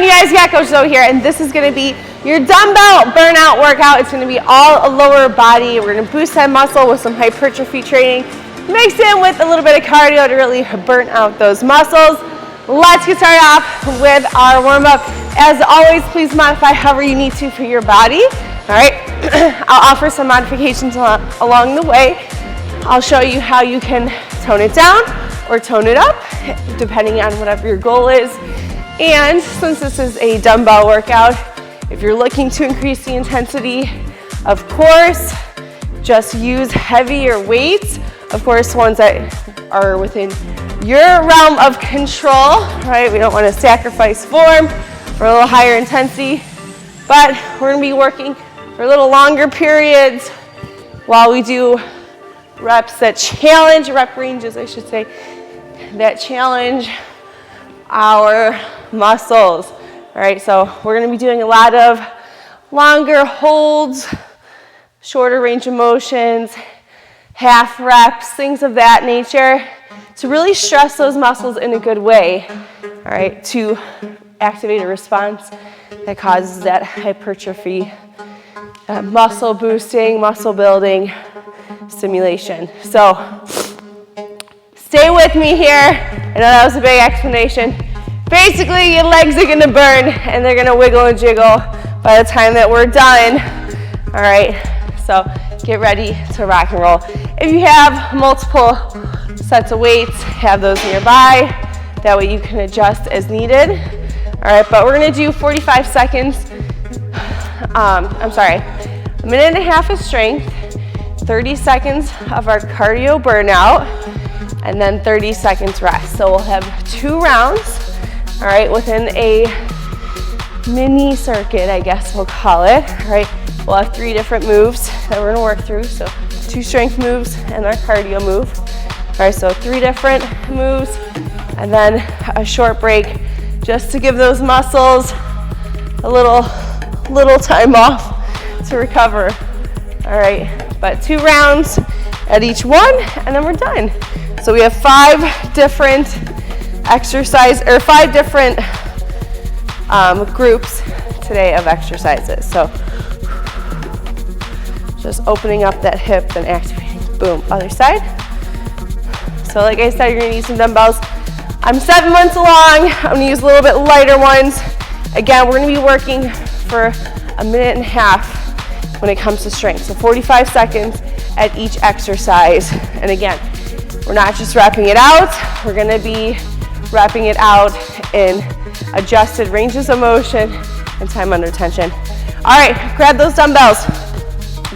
doing? You guys, Cat Coach over here, and this is gonna be your dumbbell burnout workout. It's gonna be all a lower body. We're gonna boost that muscle with some hypertrophy training, mix in with a little bit of cardio to really burn out those muscles. Let's get started off with our warm-up. As always, please modify however you need to for your body. All right, I'll offer some modifications along the way. I'll show you how you can tone it down or tone it up, depending on whatever your goal is. And since this is a dumbbell workout, if you're looking to increase the intensity, of course, just use heavier weights. Of course, ones that are within your realm of control, right? We don't want to sacrifice form for a little higher intensity, but we're going to be working for a little longer periods while we do reps that challenge, rep ranges, I should say, that challenge our muscles. All right, so we're going to be doing a lot of longer holds, shorter range of motions, half reps, things of that nature to really stress those muscles in a good way, all right, to activate a response that causes that hypertrophy, muscle boosting, muscle building stimulation. So stay with me here. I know that was a big explanation. Basically, your legs are gonna burn and they're gonna wiggle and jiggle by the time that we're done. All right, so get ready to rock and roll. If you have multiple sets of weights, have those nearby. That way you can adjust as needed. All right, but we're gonna do 45 seconds. A minute and a half of strength, 30 seconds of our cardio burnout, and then 30 seconds rest. So we'll have 2 rounds, all right, within a mini circuit, I guess we'll call it, all right? We'll have 3 different moves that we're gonna work through. So 2 strength moves and our cardio move. All right, so 3 different moves and then a short break just to give those muscles a little time off to recover. All right, but 2 rounds at each one and then we're done. So we have 5 different exercise or 5 different groups today of exercises. So just opening up that hip and activating, boom, other side. So like I said, you're gonna use some dumbbells. I'm 7 months along. I'm gonna use a little bit lighter ones. Again, we're gonna be working for a minute and a half when it comes to strength. So 45 seconds at each exercise. And again, we're not just repping it out, we're gonna be repping it out in adjusted ranges of motion and time under tension. All right, grab those dumbbells.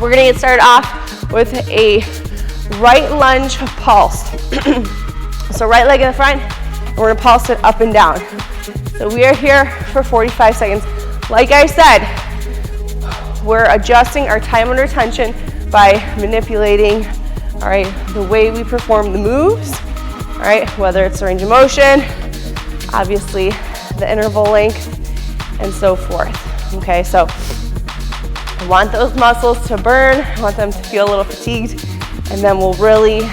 We're gonna get started off with a right lunge pulse. So right leg in the front, and we're gonna pulse it up and down. So we are here for 45 seconds. Like I said, we're adjusting our time under tension by manipulating, all right, the way we perform the moves, all right, whether it's the range of motion, obviously the interval length, and so forth. Okay, so I want those muscles to burn, I want them to feel a little fatigued, and then we'll really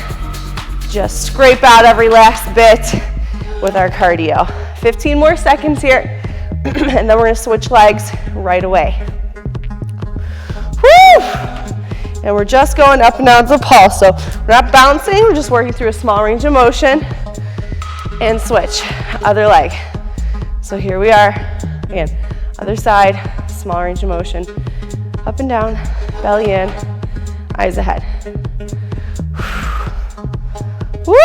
just scrape out every last bit with our cardio. 15 more seconds here, and then we're gonna switch legs right away. Woo! And we're just going up and down the pulse. So we're not bouncing, we're just working through a small range of motion. And switch, other leg. So here we are, again, other side, small range of motion. Up and down, belly in, eyes ahead. Woo!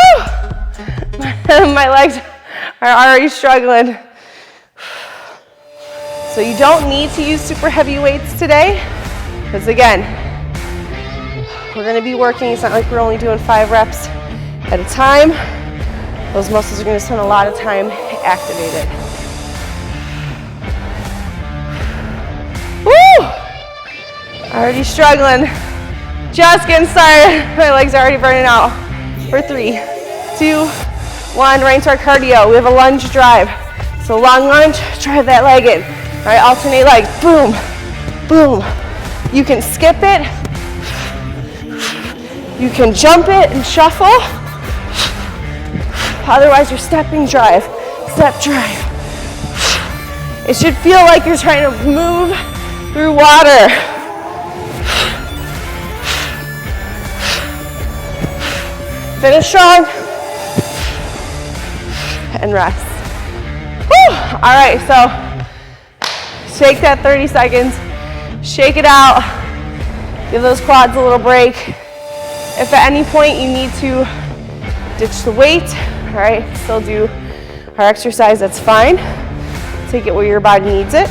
My legs are already struggling. So you don't need to use super heavy weights today, because again, we're gonna be working, it's not like we're only doing 5 reps at a time. Those muscles are gonna spend a lot of time activated. Woo! Already struggling. Just getting started. My legs are already burning out. For 3, 2, 1, right into our cardio. We have a lunge drive. So long lunge, drive that leg in. All right, alternate leg, boom, boom. You can skip it. You can jump it and shuffle. Otherwise, you're stepping drive, step drive. It should feel like you're trying to move through water. Finish strong. And rest. Whew. All right, so shake that 30 seconds. Shake it out. Give those quads a little break. If at any point you need to ditch the weight, all right, still do our exercise, that's fine. Take it where your body needs it.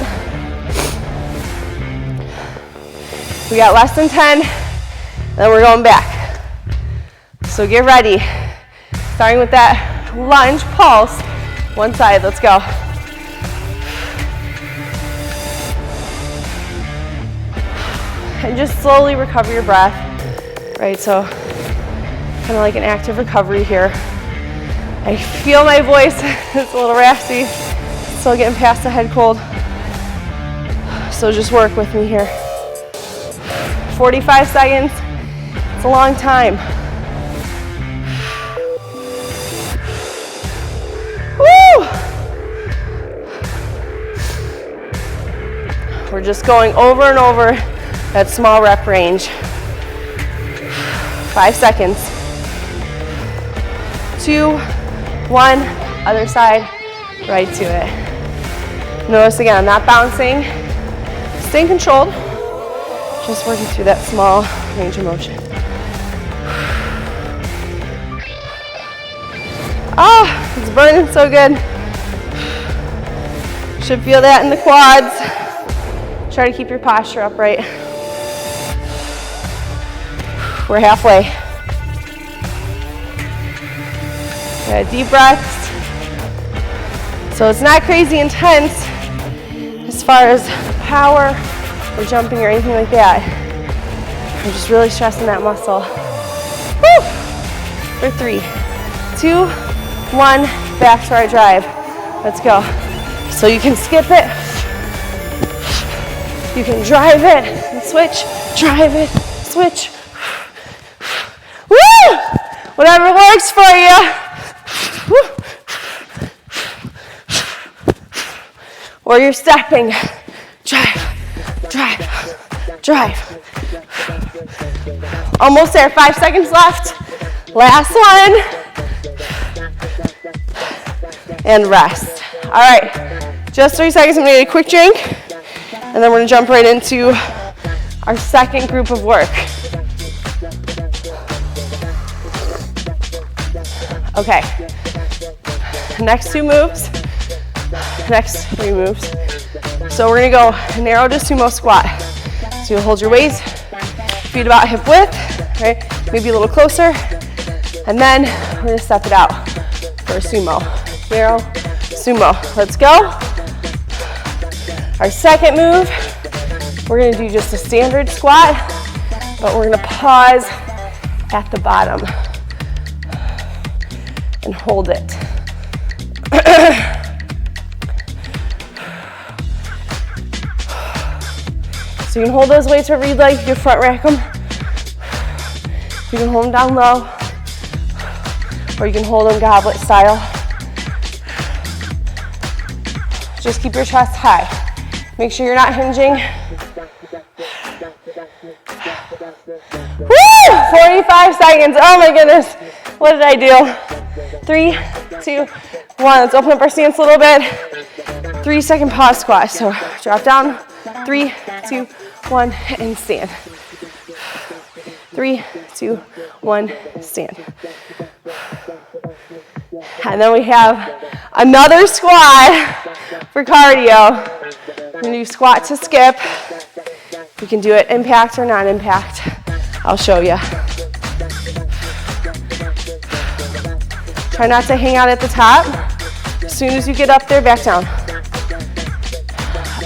We got less than 10, then we're going back. So get ready. Starting with that lunge pulse, one side, let's go. And just slowly recover your breath, right? So kind of like an active recovery here. I feel my voice, it's a little raspy, still getting past the head cold. So just work with me here. 45 seconds, it's a long time. Woo! We're just going over and over that small rep range. 5 seconds. 2, 1, other side, right to it. Notice again, I'm not bouncing, staying controlled, just working through that small range of motion. Oh, it's burning so good. Should feel that in the quads. Try to keep your posture upright. We're halfway. Yeah, deep breaths. So it's not crazy intense as far as power or jumping or anything like that. I'm just really stressing that muscle. Woo! For 3, 2, 1, back to our drive. Let's go. So you can skip it. You can drive it and switch, drive it, switch. Woo! Whatever works for you. Woo! Or you're stepping. Drive, drive, drive. Almost there, 5 seconds left. Last one. And rest. All right, just 3 seconds. I'm gonna get a quick drink, and then we're gonna jump right into our second group of work. Okay, next 2 moves, next 3 moves. So we're gonna go narrow to sumo squat. So you'll hold your waist, feet about hip width, right? Maybe a little closer. And then we're gonna step it out for a sumo. Narrow, sumo. Let's go. Our second move, we're gonna do just a standard squat, but we're gonna pause at the bottom and hold it. So you can hold those weights wherever you'd like. You can front rack them. You can hold them down low, or you can hold them goblet style. Just keep your chest high. Make sure you're not hinging. Woo! 45 seconds. Oh my goodness. What did I do? 3, 2, 1. Let's open up our stance a little bit. 3-second pause squat. So drop down. 3, 2, 1, and stand. 3, 2, 1, stand. And then we have another squat for cardio. We're gonna do squat to skip. You can do it impact or non-impact. I'll show you. Try not to hang out at the top. As soon as you get up there, back down.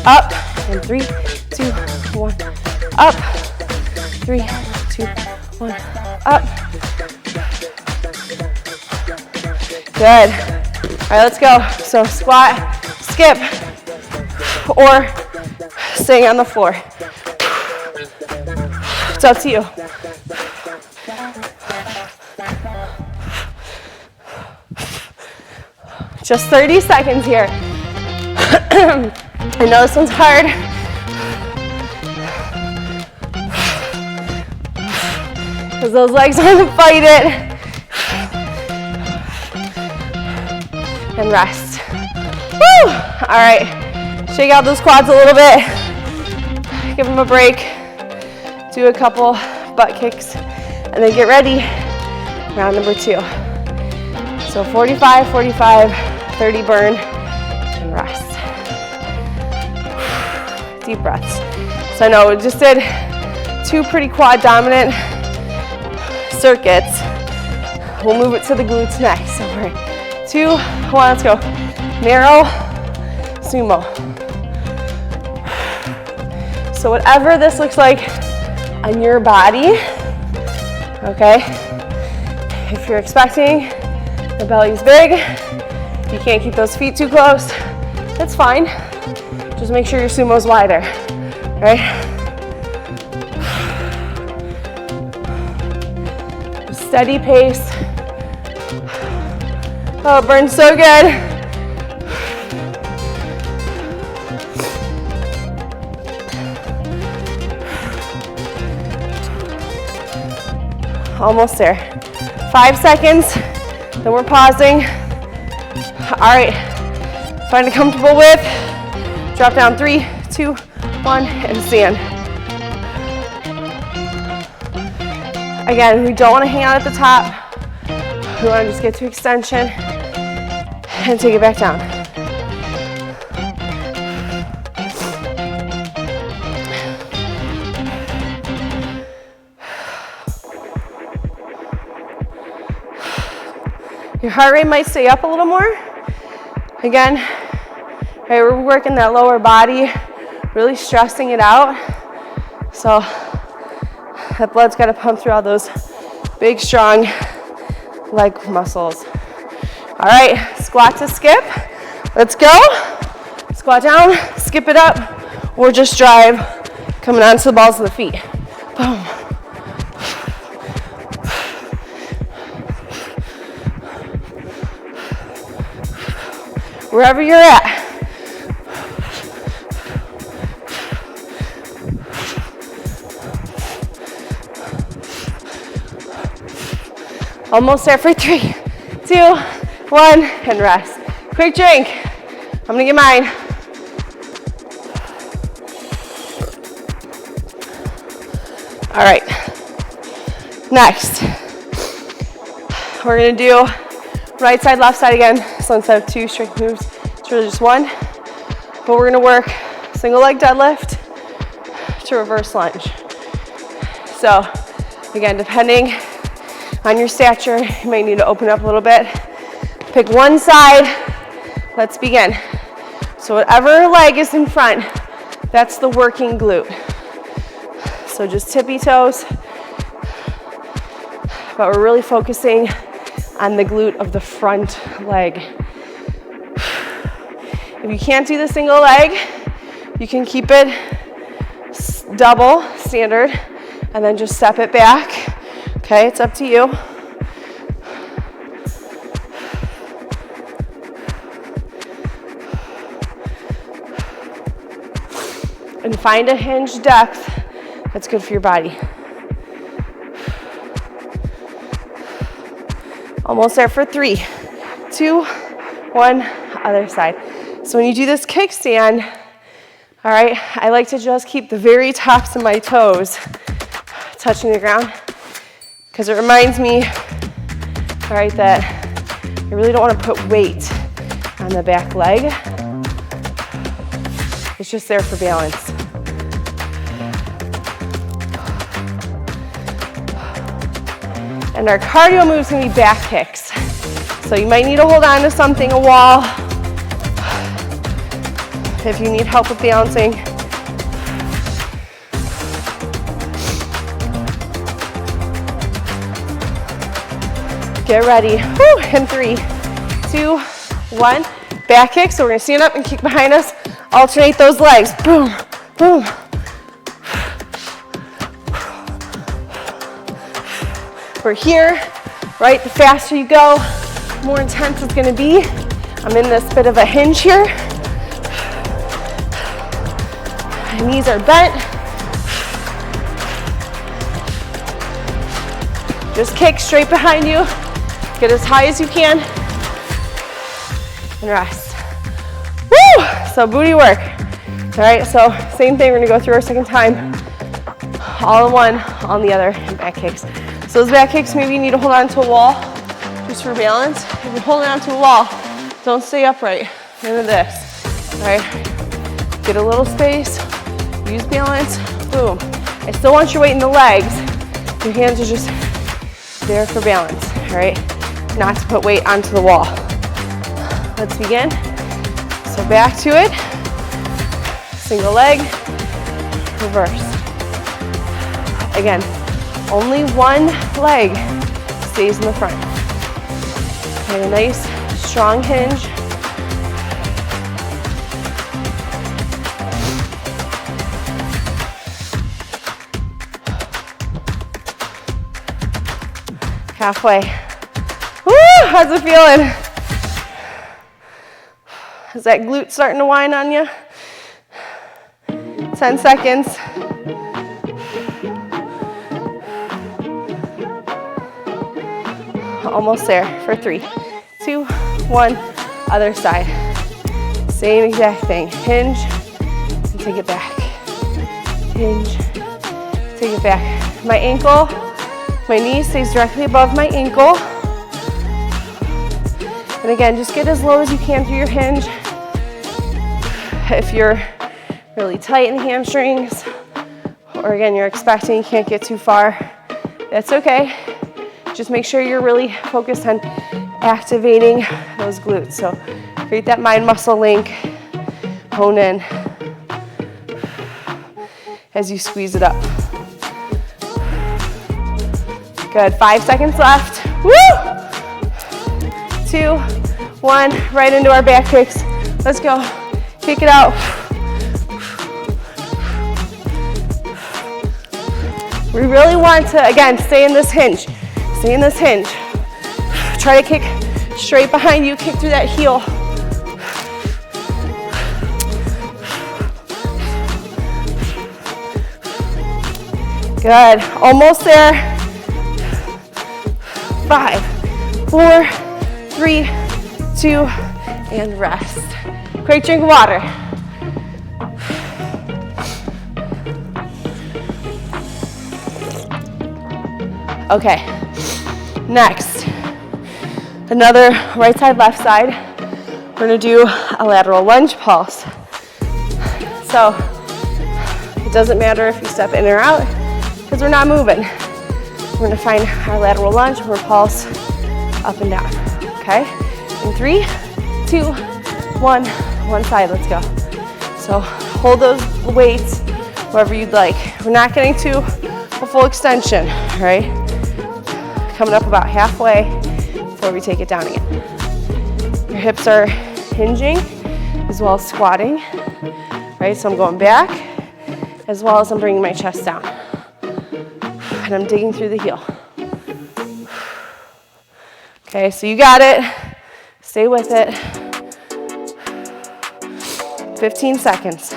Up, and 3, 2, 1, up. 3, 2, 1, up. Good. All right, let's go. So squat, skip, or staying on the floor. It's up to you. Just 30 seconds here. I know this one's hard. Because those legs want to fight it. And rest. Woo! All right, shake out those quads a little bit. Give them a break. Do a couple butt kicks. And then get ready. Round number 2. So 45, 45, 30 burn, and rest. Deep breaths. So I know we just did 2 pretty quad dominant circuits. We'll move it to the glutes next. So we're 2, 1, let's go. Narrow, sumo. So whatever this looks like on your body, okay? If you're expecting the belly's big, you can't keep those feet too close, that's fine. Just make sure your sumo's wider, right? Steady pace. Oh, it burns so good. Almost there. 5 seconds, then we're pausing. All right, find a comfortable width. Drop down 3, 2, 1, and stand. Again, we don't want to hang out at the top. We want to just get to extension and take it back down. Your heart rate might stay up a little more. Again, right, we're working that lower body, really stressing it out. So that blood's got to pump through all those big, strong leg muscles. All right, squat to skip. Let's go. Squat down, skip it up, or just drive, coming onto the balls of the feet. Boom. Wherever you're at. Almost there for 3, 2, 1, and rest. Quick drink. I'm gonna get mine. All right. Next, we're gonna do right side, left side again. So instead of 2 straight moves, it's really just 1. But we're gonna work single leg deadlift to reverse lunge. So again, depending on your stature, you may need to open up a little bit. Pick one side. Let's begin. So whatever leg is in front, that's the working glute. So just tippy toes. But we're really focusing on the glute of the front leg. If you can't do the single leg, you can keep it double, standard, and then just step it back. Okay, it's up to you. And find a hinge depth that's good for your body. Almost there for 3, 2, 1, other side. So when you do this kickstand, all right, I like to just keep the very tops of my toes touching the ground because it reminds me, all right, that I really don't want to put weight on the back leg. It's just there for balance. And our cardio moves can be back kicks. So you might need to hold on to something, a wall, if you need help with balancing. Get ready. Woo. And 3, 2, 1. Back kick. So we're gonna stand up and kick behind us. Alternate those legs. Boom, boom. We're here, right? The faster you go, the more intense it's gonna be. I'm in this bit of a hinge here. Knees are bent. Just kick straight behind you. Get as high as you can. And rest. Woo! So booty work. All right, so same thing. We're gonna go through our second time. All in one, on the other, and back kicks. So those back kicks, maybe you need to hold on to a wall just for balance. If you're holding on to a wall, don't stay upright. Into this. All right, get a little space, use balance, boom. I still want your weight in the legs. Your hands are just there for balance, all right? Not to put weight onto the wall. Let's begin. So back to it. Single leg, reverse. Again, only one leg stays in the front. Okay, a nice, strong hinge. Halfway. Woo, how's it feeling? Is that glute starting to whine on you? 10 seconds. Almost there for 3, 2, 1, other side. Same exact thing. Hinge and take it back. Hinge, take it back. My ankle, my knee stays directly above my ankle. And again, just get as low as you can through your hinge. If you're really tight in the hamstrings, or again, you're expecting you can't get too far, that's okay. Just make sure you're really focused on activating those glutes. So create that mind-muscle link, hone in as you squeeze it up. Good, 5 seconds left. Woo! 2, 1, right into our back kicks. Let's go, kick it out. We really want to, again, stay in this hinge. Stay in this hinge. Try to kick straight behind you, kick through that heel. Good, almost there. 5, 4, 3, 2, and rest. Quick drink of water. Okay, next, another right side, left side. We're gonna do a lateral lunge pulse. So it doesn't matter if you step in or out because we're not moving. We're gonna find our lateral lunge, we're pulse up and down, okay? In 3, 2, 1, one side, let's go. So hold those weights wherever you'd like. We're not getting to a full extension, all right? Coming up about halfway before we take it down again. Your hips are hinging as well as squatting, right? So I'm going back as well as I'm bringing my chest down. And I'm digging through the heel. Okay, so you got it. Stay with it. 15 seconds.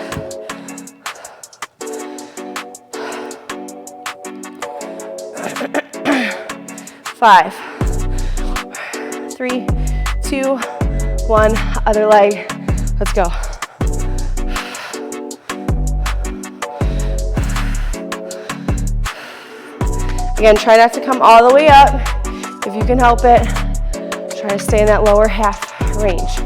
5, 3, 2, 1, other leg. Let's go. Again, try not to come all the way up. If you can help it, try to stay in that lower half range.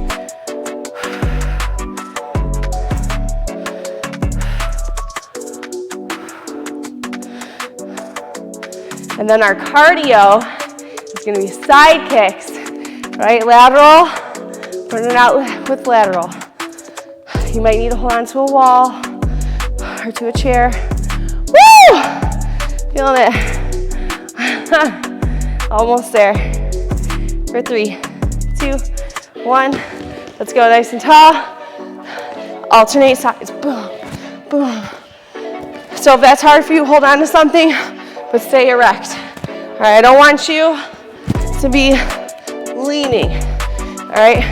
And then our cardio is going to be side kicks, right? Lateral, burn it out with lateral. You might need to hold on to a wall or to a chair. Woo! Feeling it. Almost there. For 3, 2, 1. Let's go nice and tall. Alternate sides. Boom, boom. So if that's hard for you, hold on to something, but stay erect. All right, I don't want you to be leaning. All right,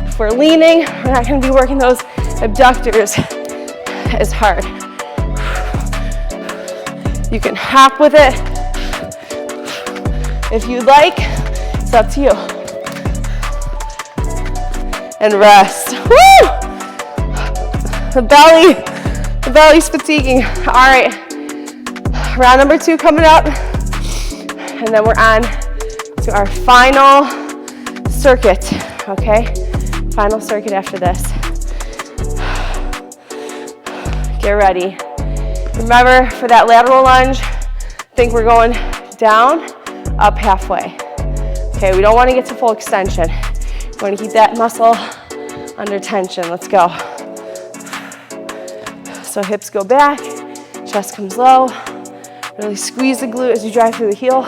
if we're leaning, we're not going to be working those abductors. is hard. You can hop with it if you'd like. It's up to you. And rest. Woo! The belly's fatiguing. All right, round number 2 coming up. And then we're on to our final circuit, okay? Final circuit after this. Get ready. Remember, for that lateral lunge, think we're going down, up halfway. Okay, we don't want to get to full extension. We want to keep that muscle under tension. Let's go. So hips go back, chest comes low. Really squeeze the glute as you drive through the heel.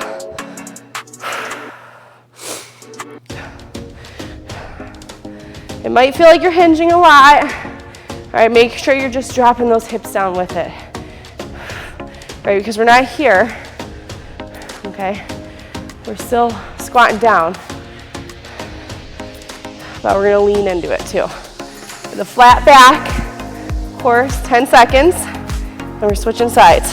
It might feel like you're hinging a lot. All right, make sure you're just dropping those hips down with it. Right, because we're not here, okay? We're still squatting down, but we're gonna lean into it too. With a flat back, of course, 10 seconds, and we're switching sides.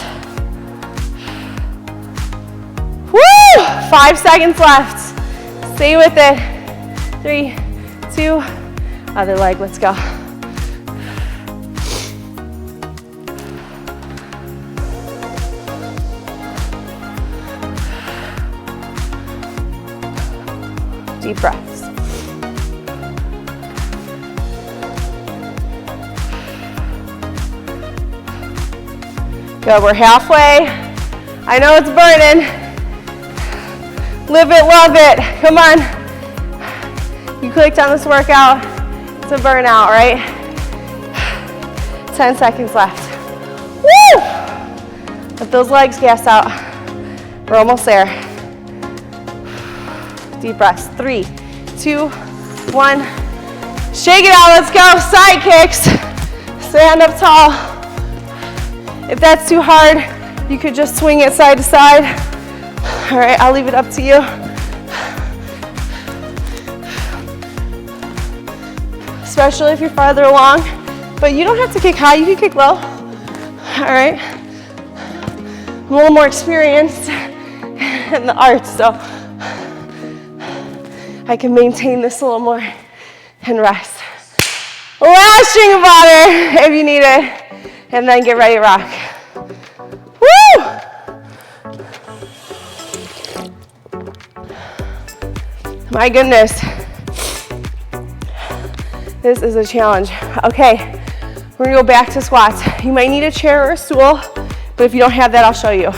Woo! 5 seconds left. Stay with it. 3, 2, other leg, let's go. Deep breaths. Good, we're halfway. I know it's burning. Live it, love it. Come on. You clicked on this workout. It's a burnout, right? 10 seconds left. Woo! Let those legs gas out. We're almost there. Deep breaths. 3, 2, 1. Shake it out. Let's go. Side kicks. Stand up tall. If that's too hard, you could just swing it side to side. All right, I'll leave it up to you. Especially if you're farther along. But you don't have to kick high. You can kick low. All right. I'm a little more experienced in the art, so I can maintain this a little more and rest. Last drink of water if you need it, and then get ready to rock. Woo! My goodness. This is a challenge. Okay, we're gonna go back to squats. You might need a chair or a stool, but if you don't have that, I'll show you.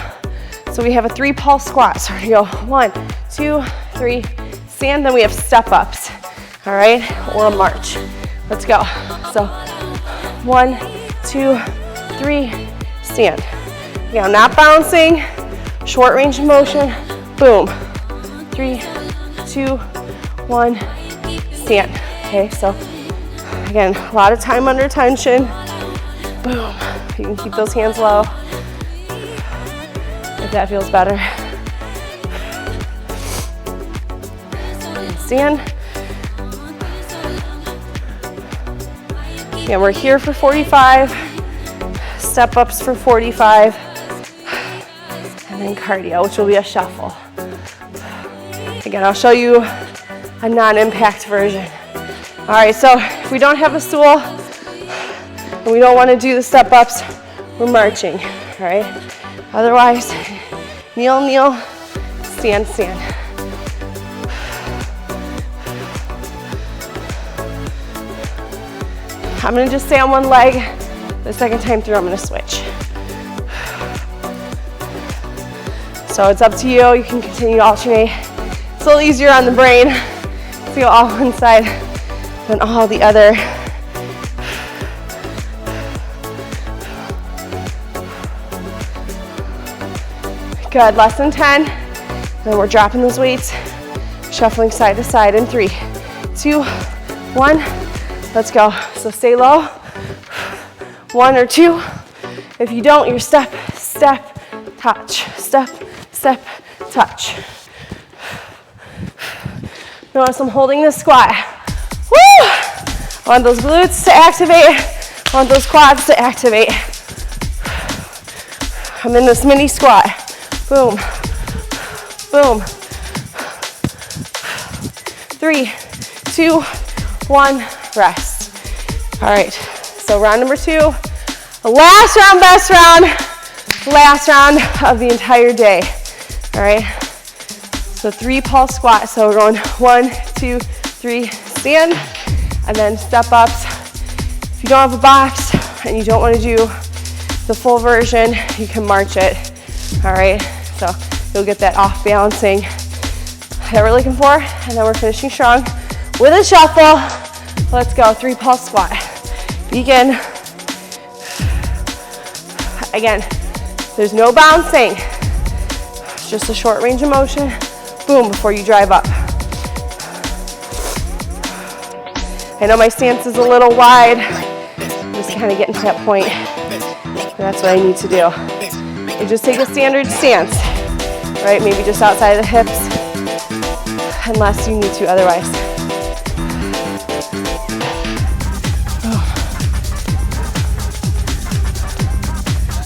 So we have a 3 pulse squat. So we're gonna go 1, 2, 3, stand, then we have step ups, all right? Or a march. Let's go. So 1, 2, 3, stand. Now not bouncing, short range of motion, boom. 3, 2, 1, stand. Okay, so again, a lot of time under tension. Boom. You can keep those hands low if that feels better. Stand. Again, we're here for 45. Step ups for 45. And then cardio, which will be a shuffle. Again, I'll show you a non-impact version. All right, so if we don't have a stool and we don't want to do the step ups, we're marching, all right? Otherwise, kneel, kneel, stand, stand. I'm gonna just stay on one leg. The second time through, I'm gonna switch. So it's up to you. You can continue to alternate. It's a little easier on the brain to go all one side than all the other. Good, less than 10. Then we're dropping those weights, shuffling side to side in 3, 2, 1. Let's go. So stay low. 1 or 2. If you don't, you're step, step, touch, step, step, touch. Notice I'm holding this squat. Woo! I want those glutes to activate. I want those quads to activate. I'm in this mini squat. Boom, boom. 3, 2, 1, rest. All right, so round number 2. Last round, best round. Last round of the entire day. All right, so 3 pulse squats. So we're going 1, 2, 3, stand, and then step ups. If you don't have a box and you don't want to do the full version, you can march it. All right, so you'll get that off balancing that we're looking for, and then we're finishing strong with a shuffle. Let's go, 3 pulse squat. Begin. Again, there's no bouncing. It's just a short range of motion. Boom, before you drive up. I know my stance is a little wide. I'm just kind of getting to that point. That's what I need to do. You just take a standard stance, right? Maybe just outside of the hips, unless you need to otherwise.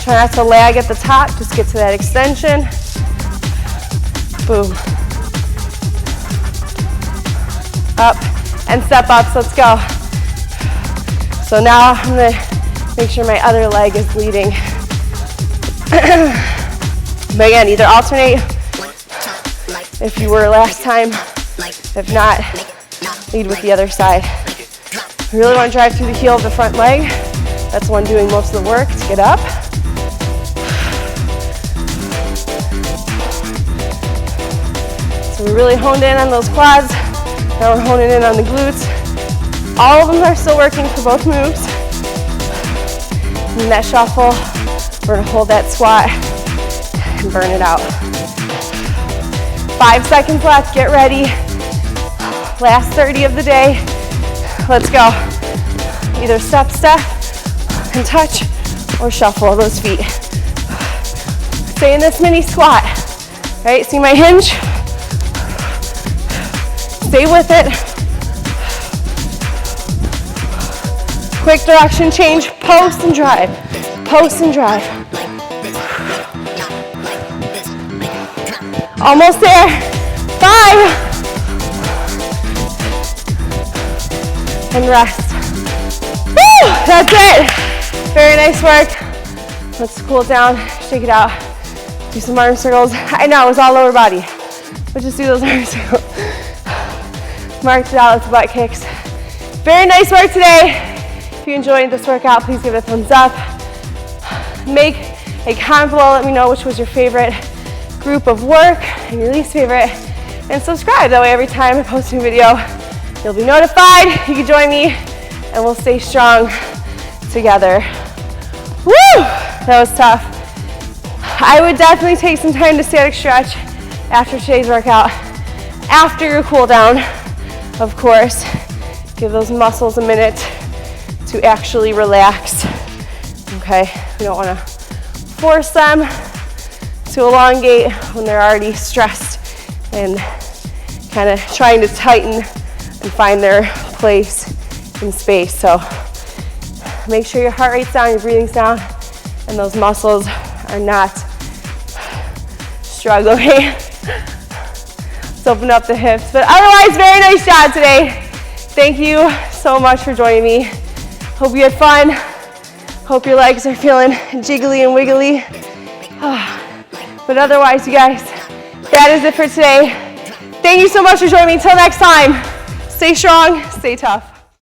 Try not to lag at the top, just get to that extension. Boom. Up and step ups, let's go. So now I'm gonna make sure my other leg is leading. But again, either alternate if you were last time. If not, lead with the other side. You really want to drive through the heel of the front leg. That's the one doing most of the work to get up. So we really honed in on those quads. Now we're honing in on the glutes. All of them are still working for both moves. In that shuffle, we're gonna hold that squat and burn it out. 5 seconds left, get ready. Last 30 of the day. Let's go. Either step, step, and touch, or shuffle those feet. Stay in this mini squat, right? See my hinge? Stay with it. Quick direction change, post and drive. Post and drive. Almost there. 5. And rest. Woo! That's it. Very nice work. Let's cool it down, shake it out. Do some arm circles. I know, it was all lower body, but just do those arm circles. March it out with the butt kicks. Very nice work today. If you enjoyed this workout, please give it a thumbs up. Make a comment below, let me know which was your favorite group of work and your least favorite. And subscribe, that way every time I post a new video, you'll be notified. You can join me and we'll stay strong together. Woo! That was tough. I would definitely take some time to static stretch after today's workout. After your cool down, of course. Give those muscles a minute to actually relax. Okay, we don't want to force them to elongate when they're already stressed and kind of trying to tighten and find their place in space. So make sure your heart rate's down, your breathing's down, and those muscles are not struggling. Let's open up the hips. But otherwise, very nice job today. Thank you so much for joining me. Hope you had fun. Hope your legs are feeling jiggly and wiggly. But otherwise, you guys, that is it for today. Thank you so much for joining me. Until next time, stay strong, stay tough.